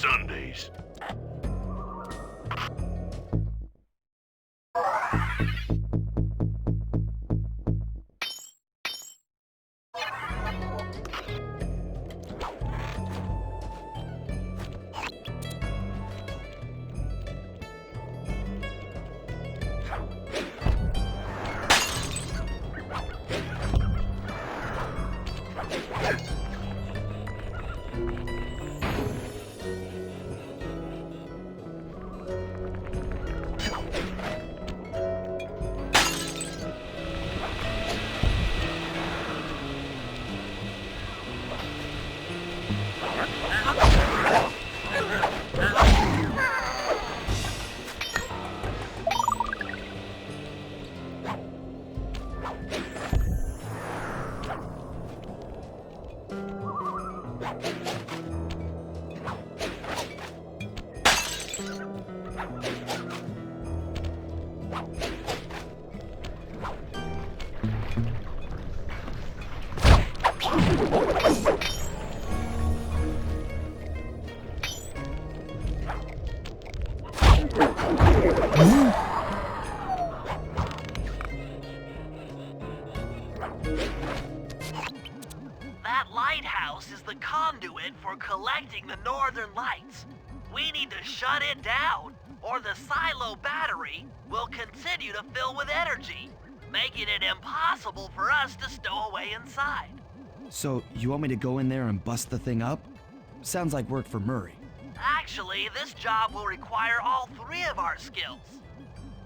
Sundays. That lighthouse is the conduit for collecting the northern lights. We need to shut it down, or the silo battery will continue to fill with energy, making it impossible for us to stow away inside. So, you want me to go in there and bust the thing up? Sounds like work for Murray. Actually, this job will require all three of our skills.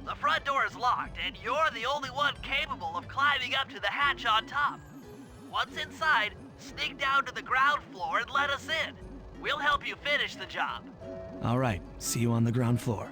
The front door is locked, and you're the only one capable of climbing up to the hatch on top. Once inside, sneak down to the ground floor and let us in. We'll help you finish the job. All right, see you on the ground floor.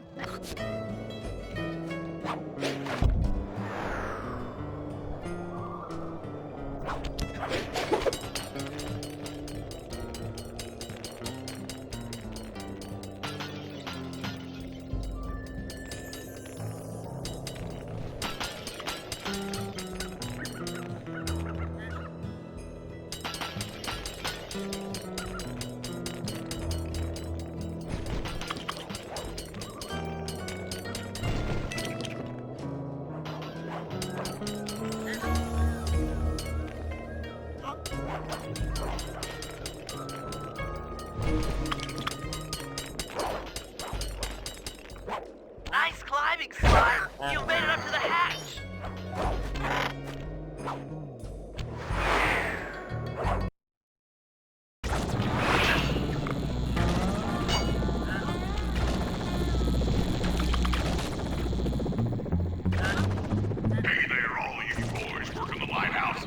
Nice climbing, Slime. You made it up to the hatch. Hey there, all you boys working the lighthouse.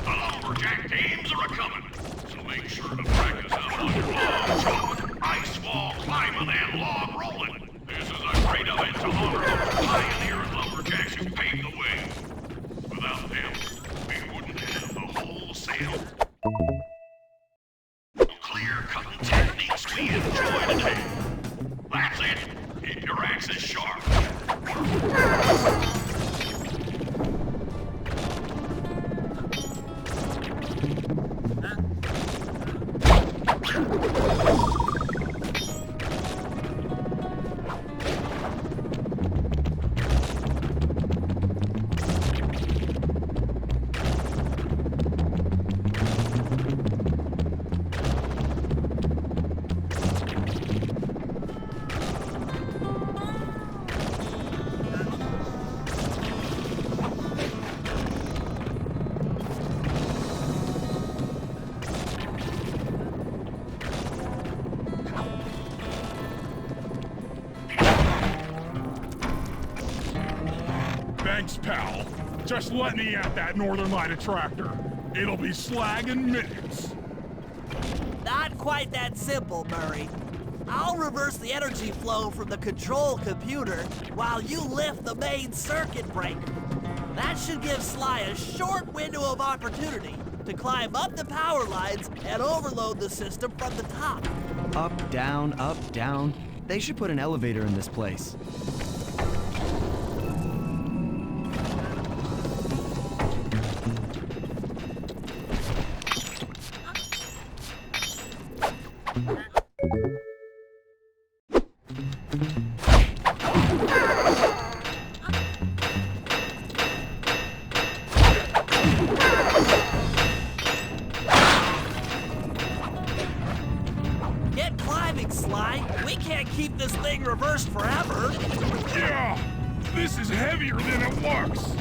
The lumberjack teams are a-coming, so make sure to practice out on your log chopping, ice wall climbing, and log rolling. This is a great event to honor those pioneer lumberjacks who paved the way. Without them, we wouldn't have the whole sail. Clear-cutting techniques we enjoy today. That's it. Keep your axes sharp. Thanks, pal. Just let me at that Northern Light attractor. It'll be slag in minutes. Not quite that simple, Murray. I'll reverse the energy flow from the control computer while you lift the main circuit breaker. That should give Sly a short window of opportunity to climb up the power lines and overload the system from the top. Up, down, up, down. They should put an elevator in this place. Get climbing, Sly. We can't keep this thing reversed forever. Yeah, this is heavier than it looks.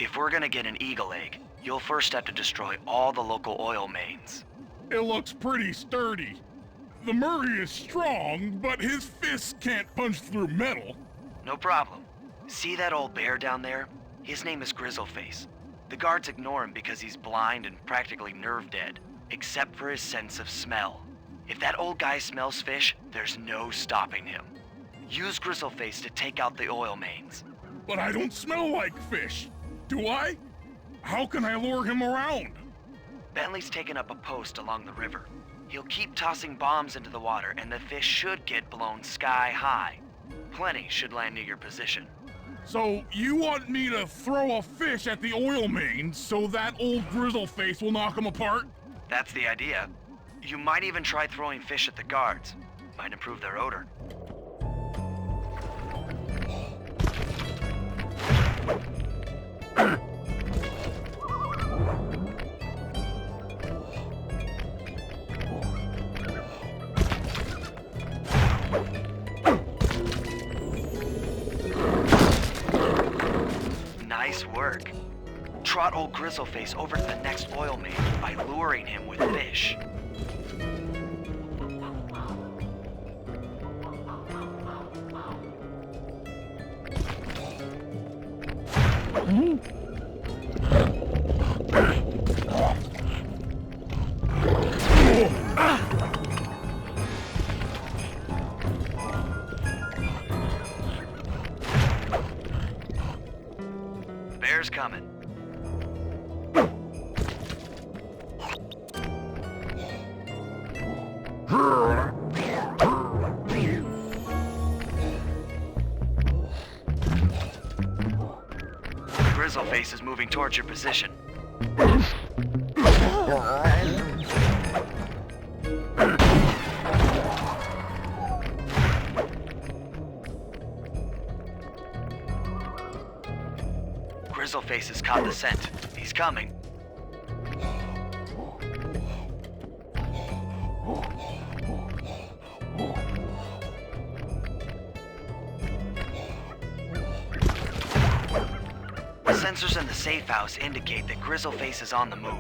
If we're gonna get an eagle egg, you'll first have to destroy all the local oil mains. It looks pretty sturdy. The Murray is strong, but his fists can't punch through metal. No problem. See that old bear down there? His name is Grizzleface. The guards ignore him because he's blind and practically nerve dead, except for his sense of smell. If that old guy smells fish, there's no stopping him. Use Grizzleface to take out the oil mains. But I don't smell like fish. Do I? How can I lure him around? Bentley's taken up a post along the river. He'll keep tossing bombs into the water and the fish should get blown sky high. Plenty should land near your position. So you want me to throw a fish at the oil mains so that old Grizzleface will knock him apart? That's the idea. You might even try throwing fish at the guards. Might improve their odor. Nice work. Trot old Grizzleface over to the next oil main by luring him with fish. Bear's coming. Grizzleface is moving towards your position. Grizzleface has caught the scent. He's coming. The sensors in the safe house indicate that Grizzleface is on the move.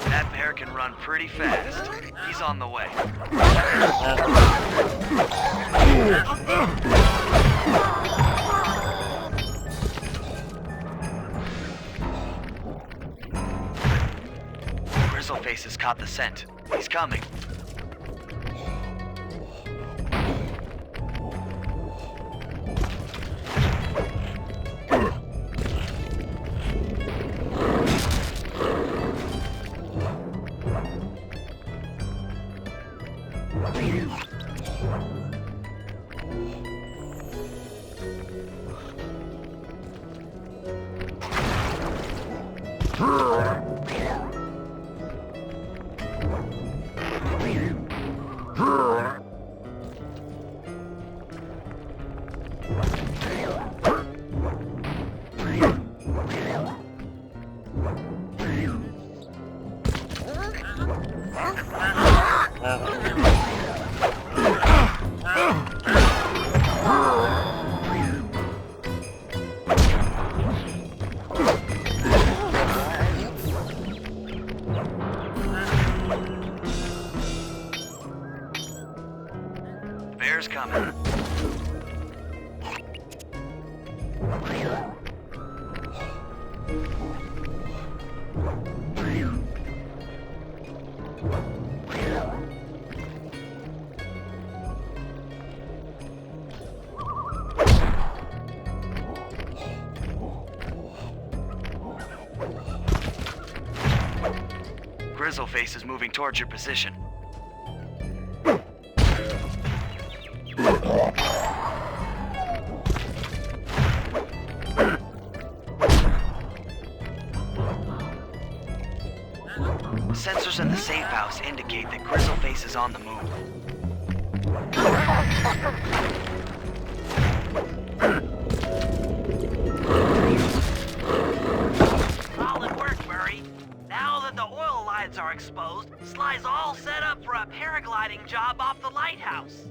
That bear can run pretty fast. He's on the way. Grizzleface has caught the scent. He's coming. Bear's coming. Grizzleface is moving towards your position. Sensors in the safe house indicate that Grizzleface is on the move. Solid work, Murray. Now that the oil lines are exposed, Sly's all set up for a paragliding job off the lighthouse.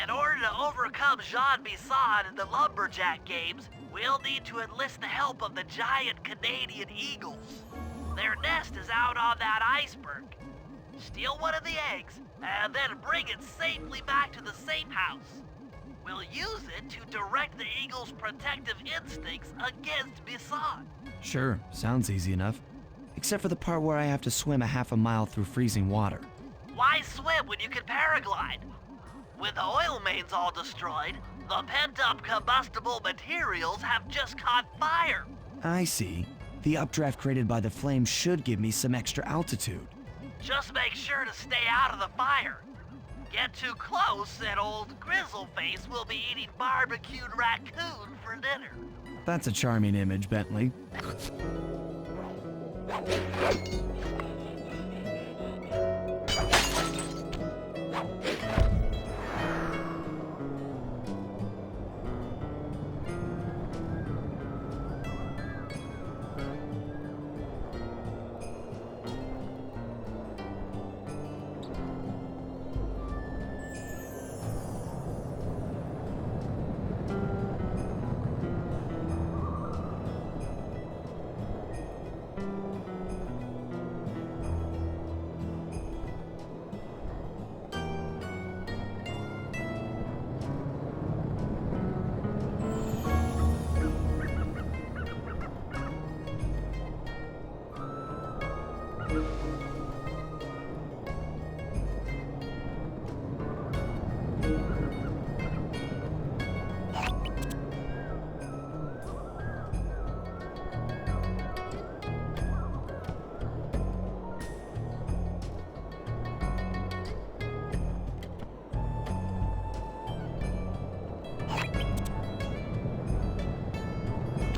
In order to overcome Jean Bisson in the Lumberjack games, we'll need to enlist the help of the giant Canadian eagles. Their nest is out on that iceberg. Steal one of the eggs, and then bring it safely back to the safe house. We'll use it to direct the eagle's protective instincts against Bisson. Sure, sounds easy enough. Except for the part where I have to swim a half a mile through freezing water. Why swim when you can paraglide? With the oil mains all destroyed, the pent-up combustible materials have just caught fire. I see. The updraft created by the flames should give me some extra altitude. Just make sure to stay out of the fire. Get too close and old Grizzleface will be eating barbecued raccoon for dinner. That's a charming image, Bentley.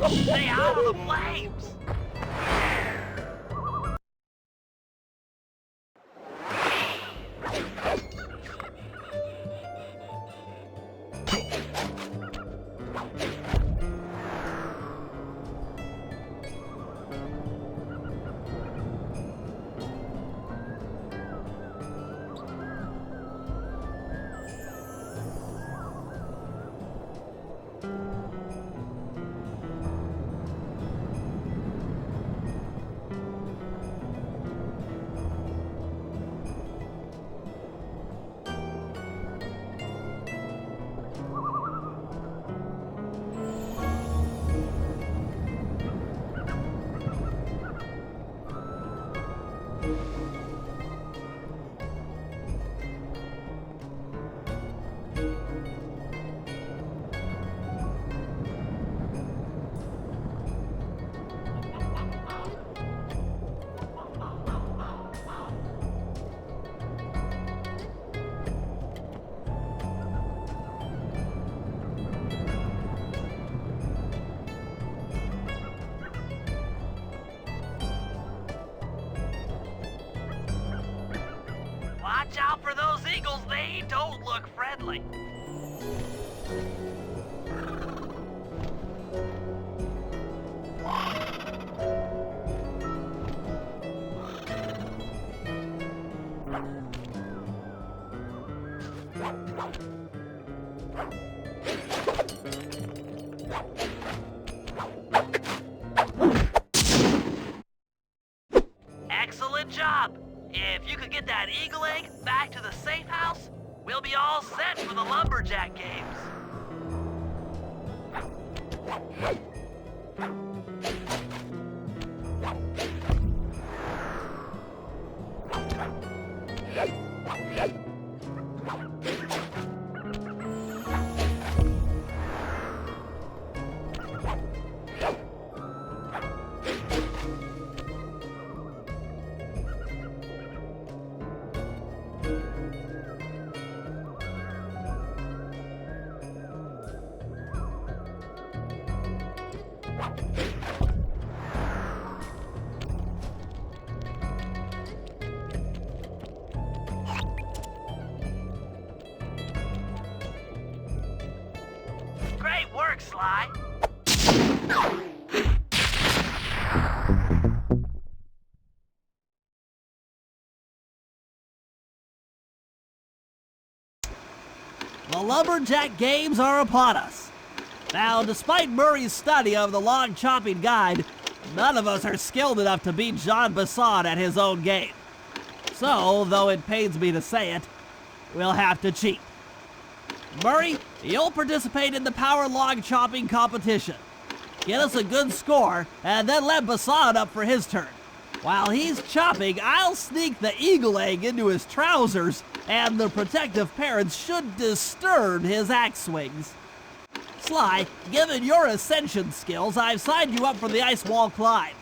Stay out of the flames! Watch out for those eagles, they don't look friendly. lumberjack games. Great work, Sly. The lumberjack games are upon us. Now, despite Murray's study of the log chopping guide, none of us are skilled enough to beat Jean Basson at his own game. So, though it pains me to say it, we'll have to cheat. Murray, you'll participate in the power log chopping competition. Get us a good score, and then let Basson up for his turn. While he's chopping, I'll sneak the eagle egg into his trousers, and the protective parents should disturb his axe swings. Sly, given your ascension skills, I've signed you up for the ice wall climb.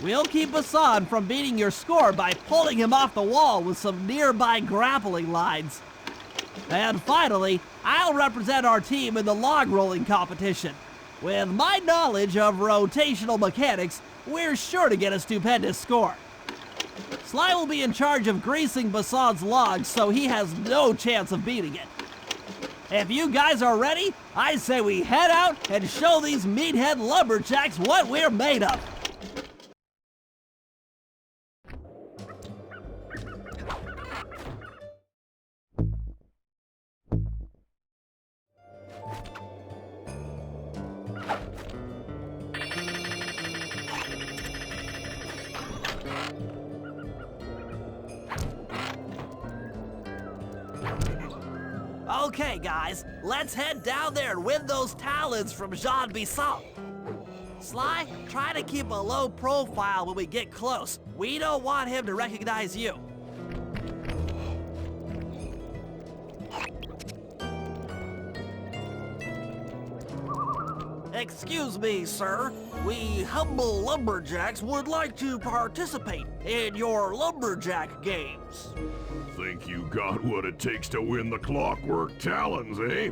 We'll keep Basson from beating your score by pulling him off the wall with some nearby grappling lines. And finally, I'll represent our team in the log rolling competition. With my knowledge of rotational mechanics, we're sure to get a stupendous score. Sly will be in charge of greasing Basson's logs, so he has no chance of beating it. If you guys are ready, I say we head out and show these meathead lumberjacks what we're made of. Okay, guys, let's head down there and win those talons from Jean Basson. Sly, try to keep a low profile when we get close. We don't want him to recognize you. Excuse me, sir. We humble lumberjacks would like to participate in your lumberjack games. Think you got what it takes to win the clockwork talons, eh?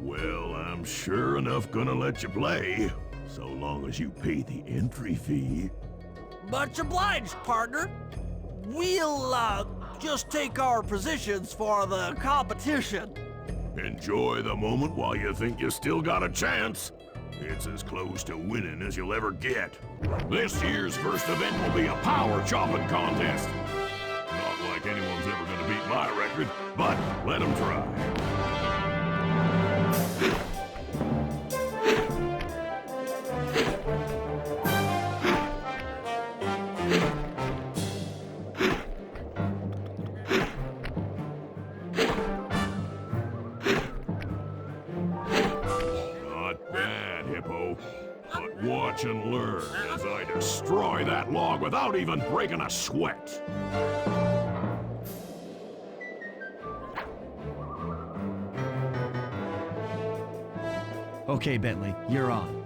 Well, I'm sure enough gonna let you play, so long as you pay the entry fee. Much obliged, partner. We'll, just take our positions for the competition. Enjoy the moment while you think you still got a chance. It's as close to winning as you'll ever get. This year's first event will be a power chopping contest. Not like anyone's ever gonna beat my record, but let them try. Not bad, Hippo. But watch and learn as I destroy that log without even breaking a sweat. Okay, Bentley, you're on.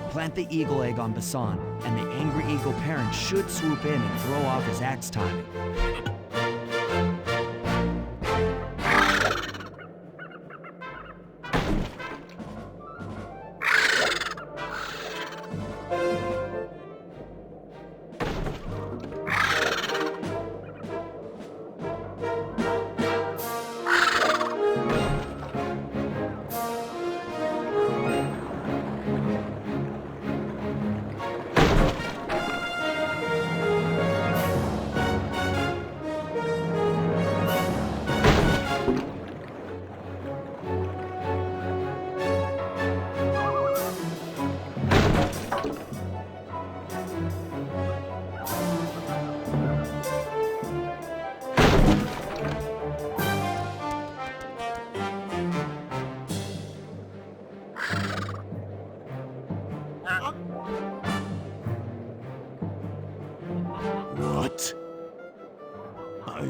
Plant the eagle egg on Basson, and the angry eagle parent should swoop in and throw off his axe timing.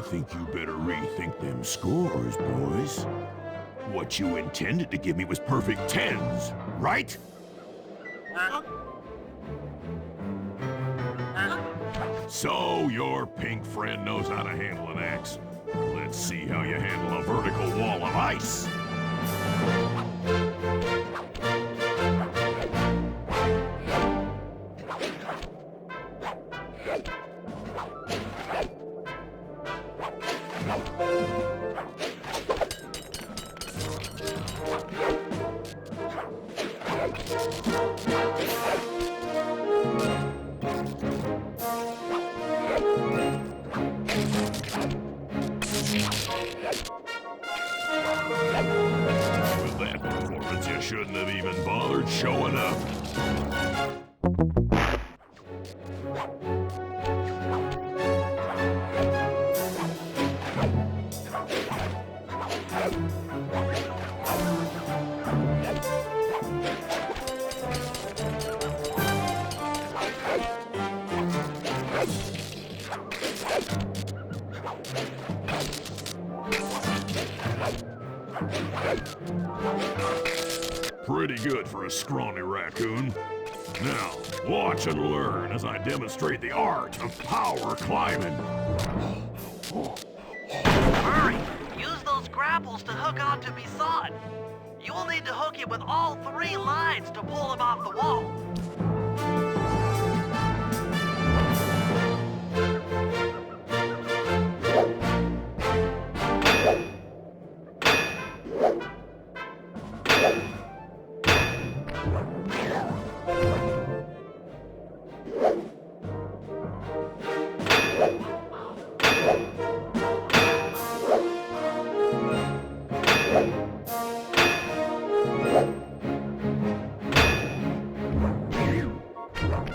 think you better rethink them scores, boys. What you intended to give me was perfect tens, right? So your pink friend knows how to handle an axe. Let's see how you handle a vertical wall of ice. With that performance, you shouldn't have even bothered showing up. Pretty good for a scrawny raccoon. Now, watch and learn as I demonstrate the art of power climbing. Hurry! Use those grapples to hook onto Bison. You will need to hook him with all 3 lines to pull him off the wall.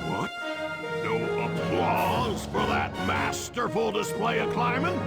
What? No applause for that masterful display of climbing?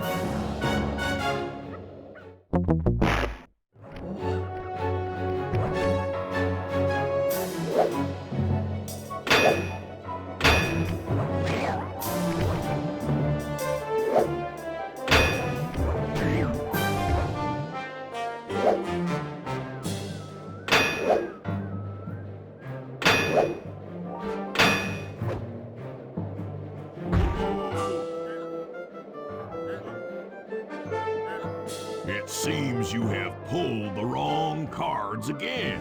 It seems you have pulled the wrong cards again.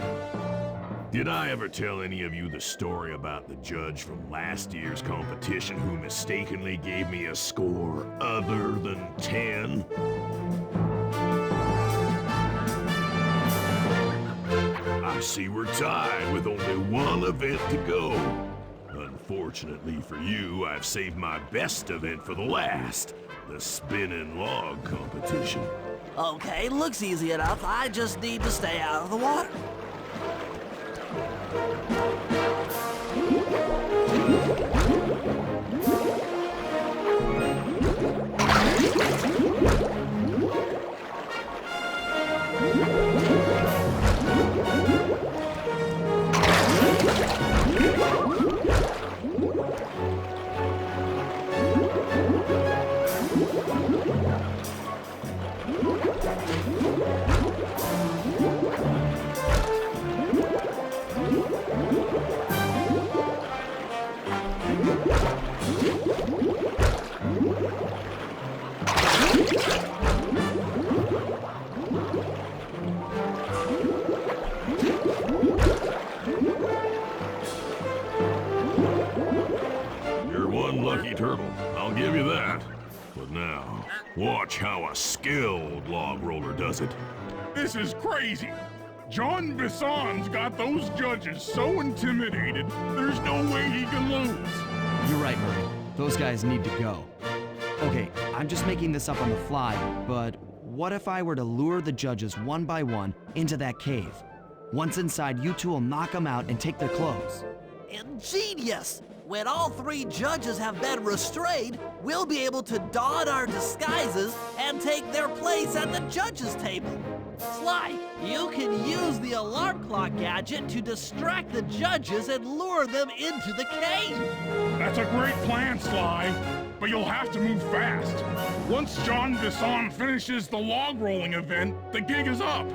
Did I ever tell any of you the story about the judge from last year's competition who mistakenly gave me a score other than 10? I see we're tied with only one event to go. Unfortunately for you, I've saved my best event for the last, the spinning log competition. Okay, looks easy enough. I just need to stay out of the water. Lucky turtle, I'll give you that. But now, watch how a skilled log roller does it. This is crazy. John Bison's got those judges so intimidated, there's no way he can lose. You're right, Murray. Those guys need to go. Okay, I'm just making this up on the fly, but what if I were to lure the judges one by one into that cave? Once inside, you two will knock them out and take their clothes. Ingenious! When all 3 judges have been restrained, we'll be able to don our disguises and take their place at the judges' table. Sly, you can use the alarm clock gadget to distract the judges and lure them into the cave. That's a great plan, Sly. but you'll have to move fast. Once John Bisson finishes the log rolling event, the gig is up.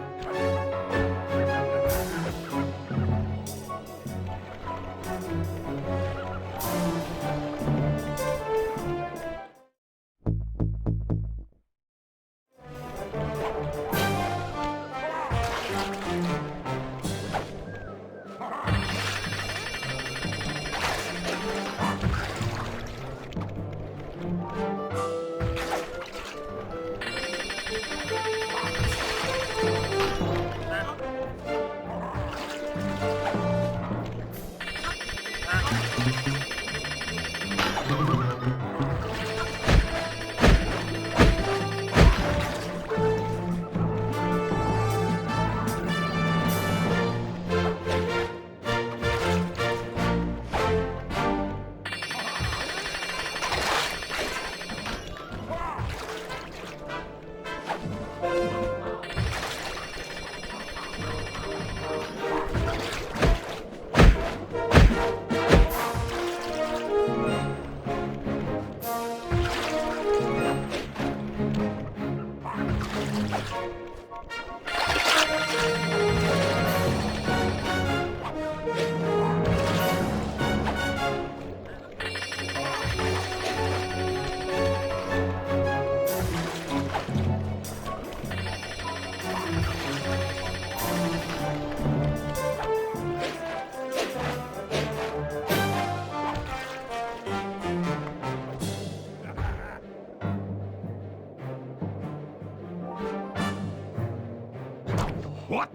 What?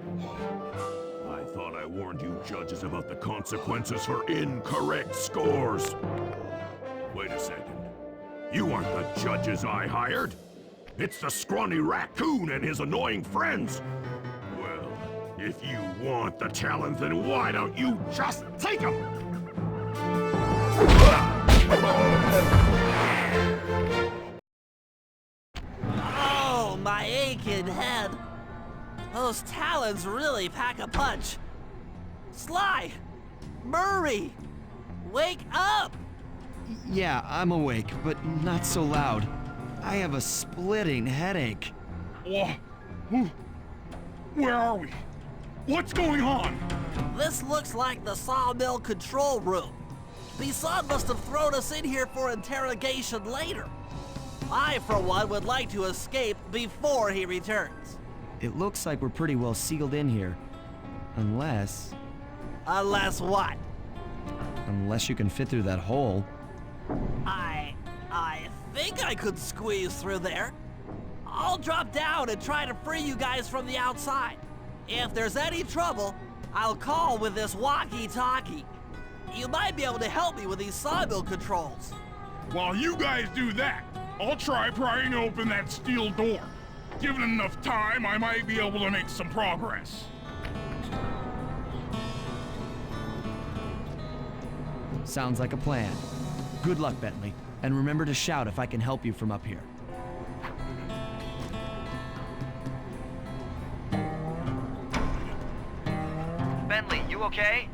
I thought I warned you judges about the consequences for incorrect scores. Wait a second. You aren't the judges I hired. It's the scrawny raccoon and his annoying friends. Well, if you want the challenge, then why don't you just take them? Oh, my aching head. Those talons really pack a punch. Sly! Murray! Wake up! Yeah, I'm awake, but not so loud. I have a splitting headache. Where are we? What's going on? This looks like the sawmill control room. Bisson must have thrown us in here for interrogation later. I, for one, would like to escape before he returns. It looks like we're pretty well sealed in here. Unless Unless what? you can fit through that hole. I think I could squeeze through there. I'll drop down and try to free you guys from the outside. If there's any trouble, I'll call with this walkie-talkie. You might be able to help me with these sawmill controls. While you guys do that, I'll try prying open that steel door. Given enough time, I might be able to make some progress. Sounds like a plan. Good luck, Bentley. And remember to shout if I can help you from up here. Bentley, you okay?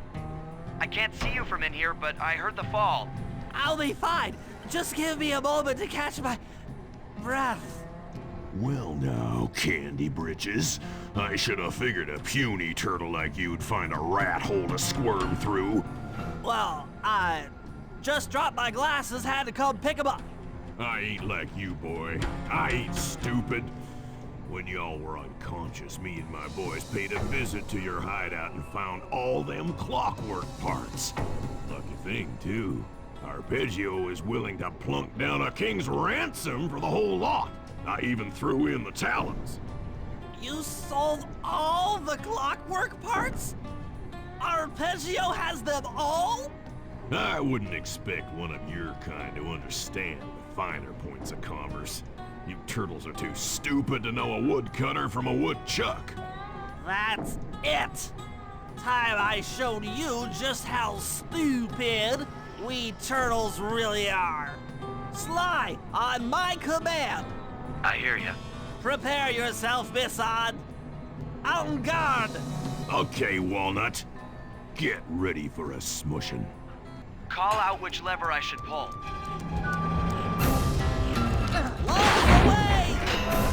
I can't see you from in here, but I heard the fall. I'll be fine. Just give me a moment to catch my breath. Well now, Candy Britches. I should have figured a puny turtle like you'd find a rat hole to squirm through. Well, I just dropped my glasses, had to come pick them up. I ain't like you, boy. I ain't stupid. When y'all were unconscious, me and my boys paid a visit to your hideout and found all them clockwork parts. Lucky thing, too. Arpeggio is willing to plunk down a king's ransom for the whole lot. I even threw in the talons. You sold all the clockwork parts? Arpeggio has them all? I wouldn't expect one of your kind to understand the finer points of commerce. You turtles are too stupid to know a woodcutter from a woodchuck. That's it. Time I showed you just how stupid we turtles really are. Sly, on my command. I hear you. Prepare yourself, Bisson. En garde. Okay, Walnut. Get ready for a smushin'. Call out which lever I should pull.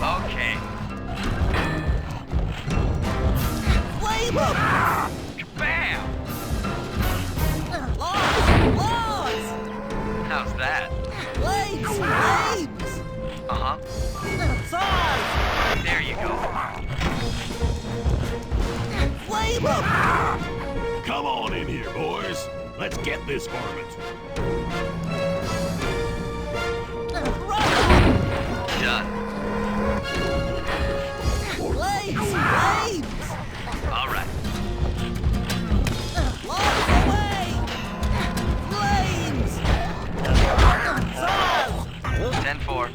Okay. Flame 'em! Bam! Logs! How's that? Flames! Uh-huh. Saws! There you go. Flame 'em! Come on in here, boys. Let's get this varmint. Done. Flames! All right. Logs away! Flames! Saws! 10-4.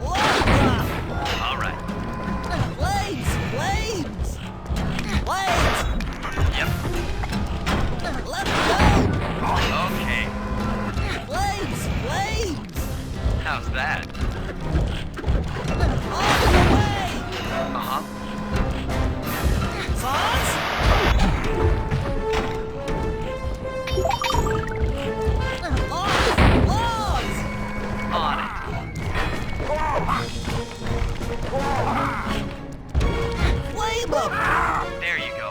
Lava! All right. Flames! Yep. Let's go! Okay. Flames! How's that? All the way! Uh-huh. Saws? Logs! On it. Flame 'em! There you go.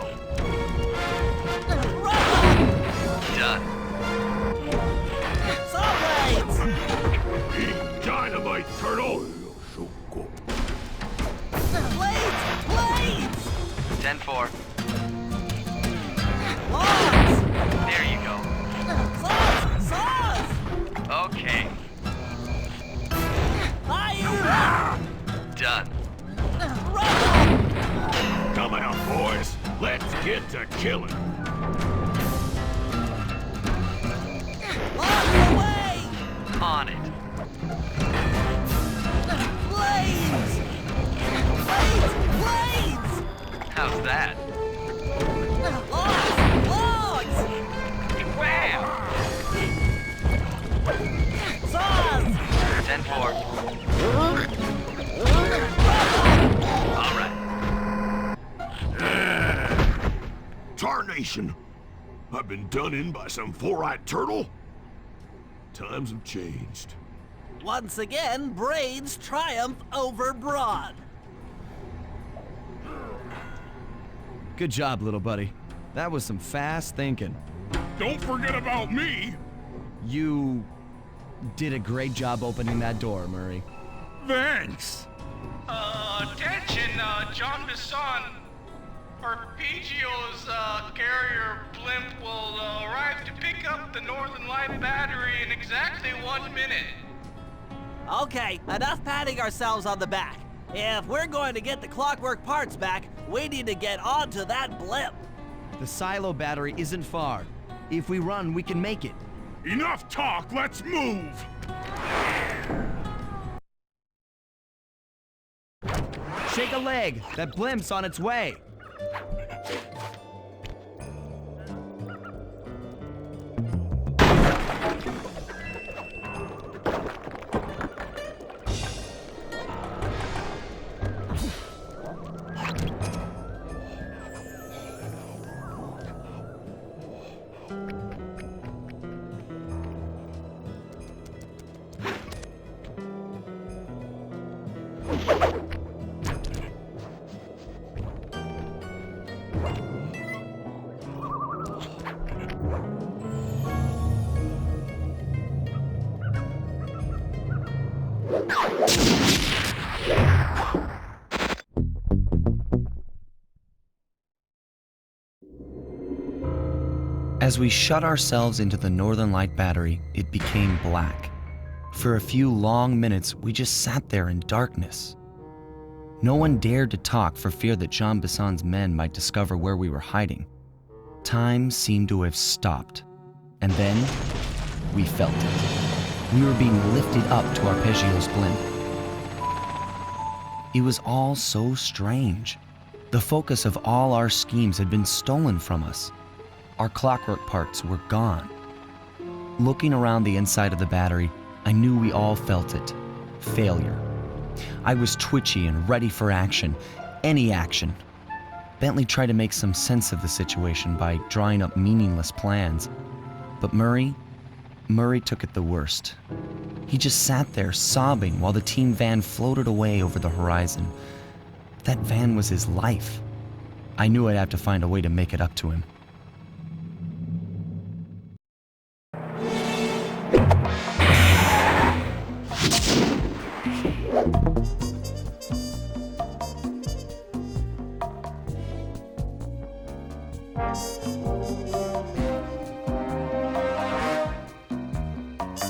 Rubber! Done. Saw blades! Eat dynamite, turtle. Blades! 10-4. Logs! There you go. Saws! Okay. Fire! Done. Rubber! Come out, boys. Let's get to killing. Logs away! On it. Blades! How's that? Logs! Wow! Saws! 10-4. All right. Tarnation! I've been done in by some four-eyed turtle? Times have changed. Once again, brains triumph over brawn. Good job, little buddy. That was some fast thinking. Don't forget about me. You did a great job opening that door, Murray. Thanks. Attention, John Bisson. Arpeggio's carrier blimp will arrive to pick up the Northern Light battery in exactly 1 minute. Okay, enough patting ourselves on the back. If we're going to get the clockwork parts back, we need to get onto that blimp. The silo battery isn't far. If we run, we can make it. Enough talk, let's move. Shake a leg. That blimp's on its way. As we shut ourselves into the Northern Light battery, it became black. For a few long minutes, we just sat there in darkness. No one dared to talk for fear that Jean Bisson's men might discover where we were hiding. Time seemed to have stopped. And then, we felt it. We were being lifted up to Arpeggio's blimp. It was all so strange. The focus of all our schemes had been stolen from us. Our clockwork parts were gone. Looking around the inside of the battery, I knew we all felt it. Failure. I was twitchy and ready for action. Any action. Bentley tried to make some sense of the situation by drawing up meaningless plans. But Murray took it the worst. He just sat there sobbing while the team van floated away over the horizon. That van was his life. I knew I'd have to find a way to make it up to him.